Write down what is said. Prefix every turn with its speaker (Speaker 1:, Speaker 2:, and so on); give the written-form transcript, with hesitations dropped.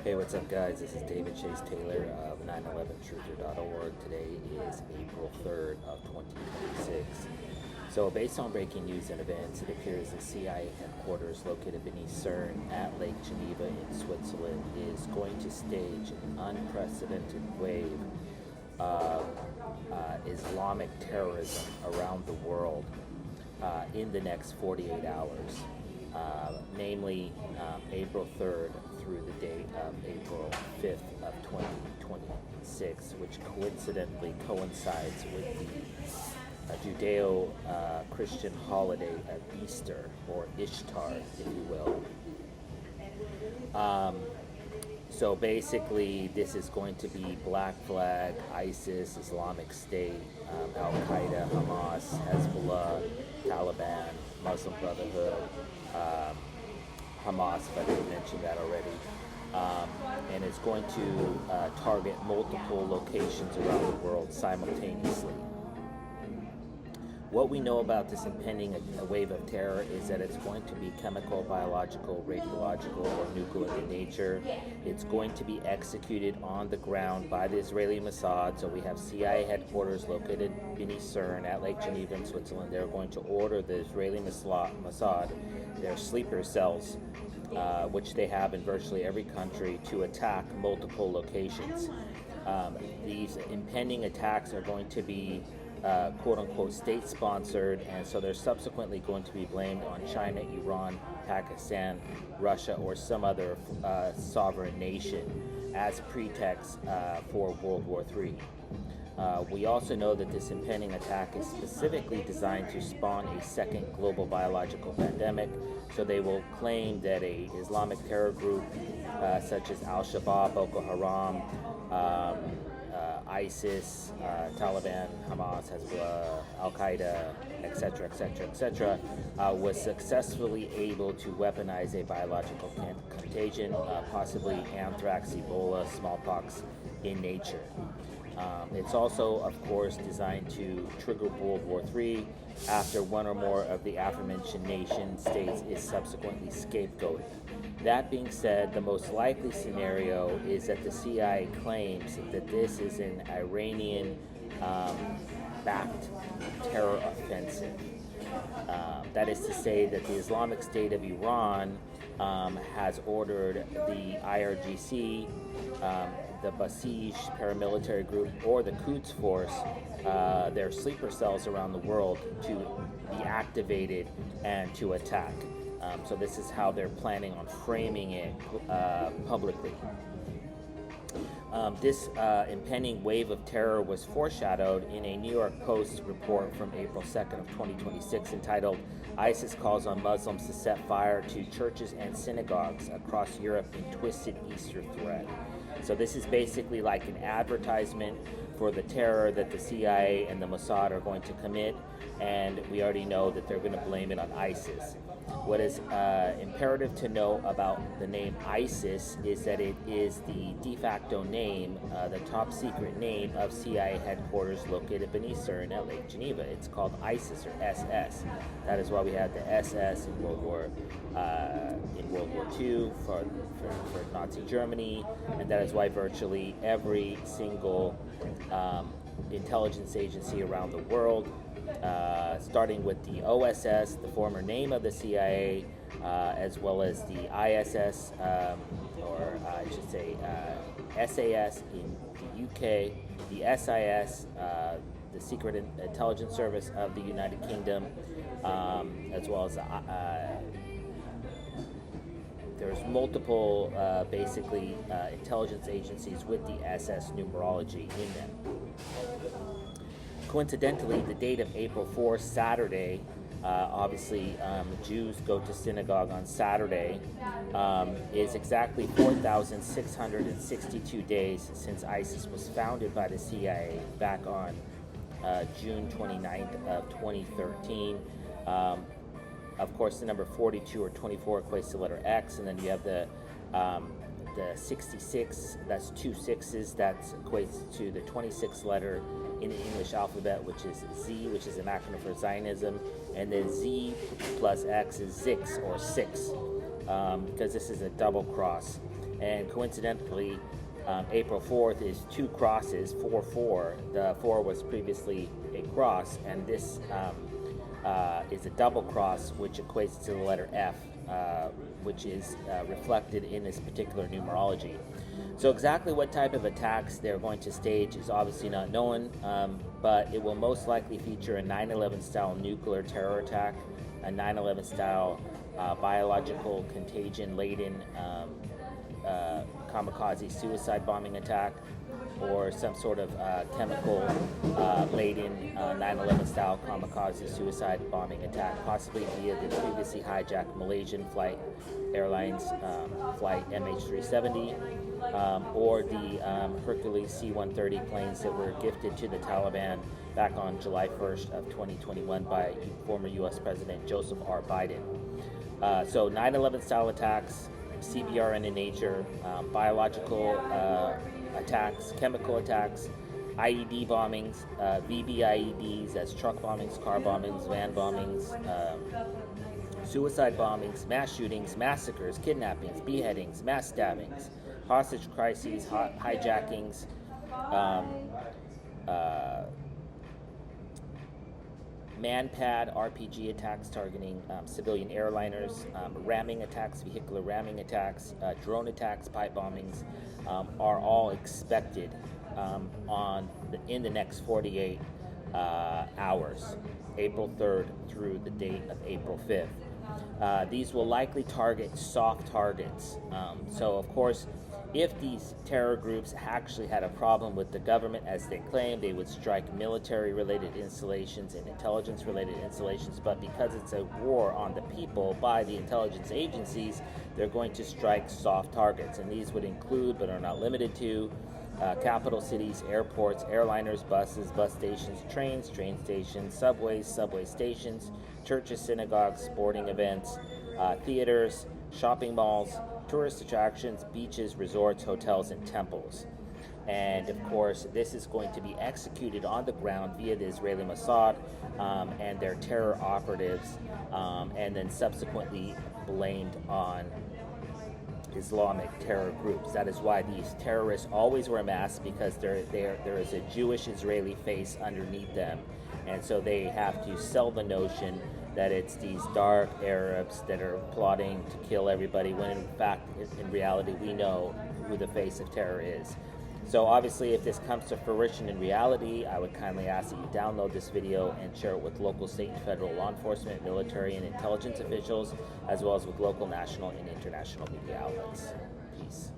Speaker 1: Hey, what's up, guys? This is David Chase Taylor of 911truther.org. Today is April 3rd of 2026. So, based on breaking news and events, it appears the CIA headquarters located beneath CERN at Lake Geneva in Switzerland is going to stage an unprecedented wave of Islamic terrorism around the world in the next 48 hours. Namely April 3rd through the date of April 5th of 2026, which coincidentally coincides with the Judeo-Christian holiday of Easter, or Ishtar, if you will. So basically, this is going to be Black Flag, ISIS, Islamic State, Al-Qaeda, Hamas, Hezbollah, Taliban, Muslim Brotherhood, Hamas, if I didn't mention that already. And it's going to target multiple locations around the world simultaneously. What we know about this impending wave of terror is that it's going to be chemical, biological, radiological, or nuclear in nature. It's going to be executed on the ground by the Israeli Mossad. So we have CIA headquarters located beneath CERN at Lake Geneva in Switzerland. They're going to order the Israeli Mossad, their sleeper cells, which they have in virtually every country, to attack multiple locations. These impending attacks are going to be quote-unquote state-sponsored, and so they're subsequently going to be blamed on China, Iran, Pakistan, Russia, or some other sovereign nation as pretext for World War III. We also know that this impending attack is specifically designed to spawn a second global biological pandemic, so they will claim that a Islamic terror group such as Al-Shabaab, Boko Haram, ISIS, Taliban, Hamas, Hezbollah, Al-Qaeda, etc., etc., etc., was successfully able to weaponize a biological contagion, possibly anthrax, Ebola, smallpox in nature. It's also, of course, designed to trigger World War III after one or more of the aforementioned nation states is subsequently scapegoated. That being said, the most likely scenario is that the CIA claims that this is an Iranian backed terror offensive. That is to say that the Islamic State of Iran has ordered the IRGC, the Basij paramilitary group, or the Quds Force, their sleeper cells around the world, to be activated and to attack. So this is how they're planning on framing it publicly. This impending wave of terror was foreshadowed in a New York Post report from April 2nd of 2026 entitled "ISIS Calls on Muslims to Set Fire to Churches and Synagogues Across Europe in Twisted Easter Threat." So this is basically like an advertisement for the terror that the CIA and the Mossad are going to commit, and we already know that they're going to blame it on ISIS. What is imperative to know about the name ISIS is that it is the de facto name, the top secret name of CIA headquarters located beneath CERN at Lake Geneva. It's called ISIS, or SS. That is why we had the SS in World War II for Nazi Germany, and that is why virtually every single intelligence agency around the world, starting with the OSS, the former name of the CIA, as well as the ISS, or I should say SAS in the UK, the SIS, the Secret Intelligence Service of the United Kingdom, as well as there's multiple basically intelligence agencies with the SS numerology in them. Coincidentally, the date of April 4th, Saturday, obviously Jews go to synagogue on Saturday, is exactly 4,662 days since ISIS was founded by the CIA back on June 29th of 2013. Of course, the number 42 or 24 equates to the letter X, and then you have the 66, that's two sixes, that equates to the 26th letter in the English alphabet, which is Z, which is an acronym for Zionism, and then Z plus X is Zix, or six, because this is a double cross. And coincidentally, April 4th is two crosses, 4-4. The 4 was previously a cross, and this is a double cross, which equates to the letter F, which is reflected in this particular numerology. So exactly what type of attacks they're going to stage is obviously not known, but it will most likely feature a 9/11 style nuclear terror attack, a 9/11 style biological contagion laden kamikaze suicide bombing attack, or some sort of chemical laden 9/11 style kamikaze suicide bombing attack, possibly via the previously hijacked Malaysian Airlines flight MH370, or the Hercules C-130 planes that were gifted to the Taliban back on July 1st of 2021 by former U.S. President Joseph R. Biden. So 9/11 style attacks, CBRN in nature, biological attacks, chemical attacks, IED bombings, VBIEDs, that's truck bombings, car bombings, van bombings, suicide bombings, mass shootings, massacres, kidnappings, beheadings, mass stabbings, hostage crises, hijackings, manpad RPG attacks targeting civilian airliners, ramming attacks, vehicular ramming attacks, drone attacks, pipe bombings are all expected in the next 48 hours, April 3rd through the date of April 5th. These will likely target soft targets. So of course, if these terror groups actually had a problem with the government, as they claim, they would strike military-related installations and intelligence-related installations, but because it's a war on the people by the intelligence agencies, they're going to strike soft targets, and these would include, but are not limited to, capital cities, airports, airliners, buses, bus stations, trains, train stations, subways, subway stations, churches, synagogues, sporting events, theaters, shopping malls, tourist attractions, beaches, resorts, hotels, and temples. And of course, this is going to be executed on the ground via the Israeli Mossad and their terror operatives, and then subsequently blamed on Islamic terror groups. That is why these terrorists always wear masks, because there is a Jewish Israeli face underneath them, and so they have to sell the notion that it's these dark Arabs that are plotting to kill everybody, when in fact, in reality, we know who the face of terror is. So obviously, if this comes to fruition in reality, I would kindly ask that you download this video and share it with local, state, and federal law enforcement, military, and intelligence officials, as well as with local, national, and international media outlets. Peace.